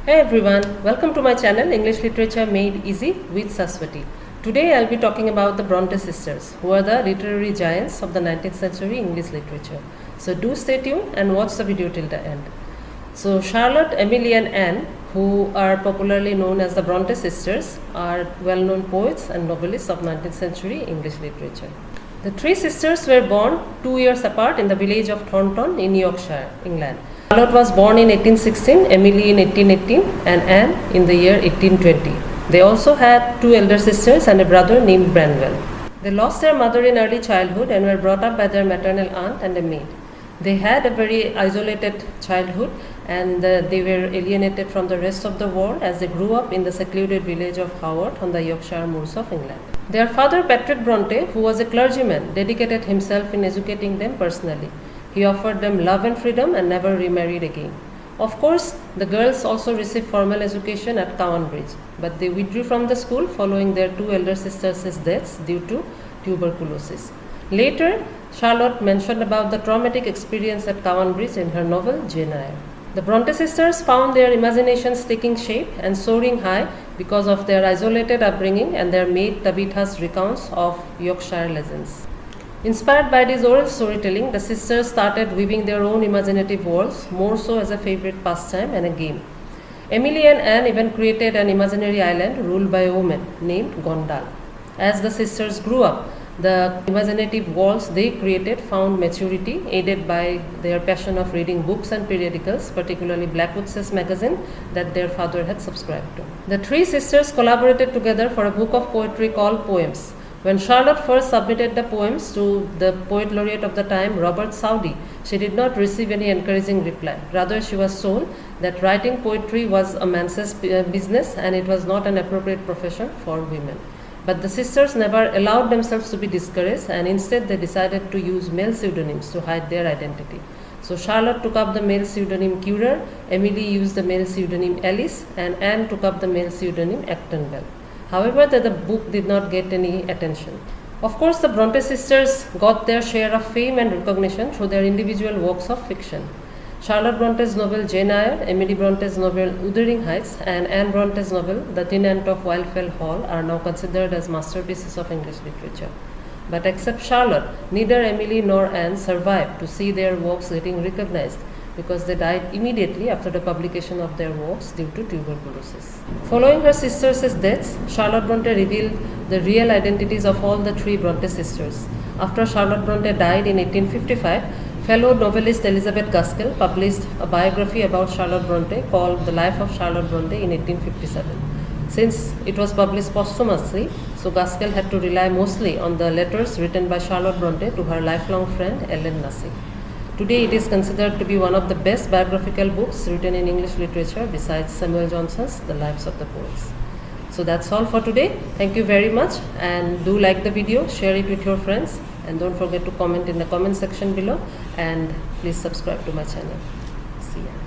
Hey everyone, welcome to my channel English Literature Made Easy with Saswati. Today I'll be talking about the Bronte sisters, who are the literary giants of the 19th century English literature. So do stay tuned and watch the video till the end. So Charlotte, Emily and Anne, who are popularly known as the Bronte sisters, are well-known poets and novelists of 19th century English literature. The three sisters were born 2 years apart in the village of Thornton in Yorkshire, England. Charlotte was born in 1816, Emily in 1818 and Anne in the year 1820. They also had two elder sisters and a brother named Branwell. They lost their mother in early childhood and were brought up by their maternal aunt and a maid. They had a very isolated childhood and they were alienated from the rest of the world as they grew up in the secluded village of Haworth on the Yorkshire moors of England. Their father, Patrick Bronte, who was a clergyman, dedicated himself in educating them personally. He offered them love and freedom and never remarried again. Of course, the girls also received formal education at Cowan Bridge, but they withdrew from the school following their two elder sisters' deaths due to tuberculosis. Later, Charlotte mentioned about the traumatic experience at Cowan Bridge in her novel Jane Eyre. The Bronte sisters found their imaginations taking shape and soaring high because of their isolated upbringing and their maid Tabitha's recounts of Yorkshire legends. Inspired by this oral storytelling, the sisters started weaving their own imaginative worlds, more so as a favorite pastime and a game. Emily and Anne even created an imaginary island ruled by a woman named Gondal. As the sisters grew up, the imaginative worlds they created found maturity, aided by their passion of reading books and periodicals, particularly Blackwood's magazine that their father had subscribed to. The three sisters collaborated together for a book of poetry called Poems. When Charlotte first submitted the poems to the poet laureate of the time, Robert Southey, she did not receive any encouraging reply. Rather, she was told that writing poetry was a man's business and it was not an appropriate profession for women. But the sisters never allowed themselves to be discouraged, and instead they decided to use male pseudonyms to hide their identity. So Charlotte took up the male pseudonym Currer, Emily used the male pseudonym Alice, and Anne took up the male pseudonym Acton Bell. However, the book did not get any attention. Of course, the Bronte sisters got their share of fame and recognition through their individual works of fiction. Charlotte Bronte's novel Jane Eyre, Emily Bronte's novel Wuthering Heights, and Anne Bronte's novel The Tenant of Wildfell Hall are now considered as masterpieces of English literature. But except Charlotte, neither Emily nor Anne survived to see their works getting recognized because they died immediately after the publication of their works due to tuberculosis. Following her sisters' deaths, Charlotte Bronte revealed the real identities of all the three Bronte sisters. After Charlotte Bronte died in 1855, fellow novelist Elizabeth Gaskell published a biography about Charlotte Bronte called The Life of Charlotte Bronte in 1857. Since it was published posthumously, so Gaskell had to rely mostly on the letters written by Charlotte Bronte to her lifelong friend Ellen Nussey. Today it is considered to be one of the best biographical books written in English literature besides Samuel Johnson's The Lives of the Poets. So that's all for today. Thank you very much, and do like the video, share it with your friends, and don't forget to comment in the comment section below, and please subscribe to my channel. See ya.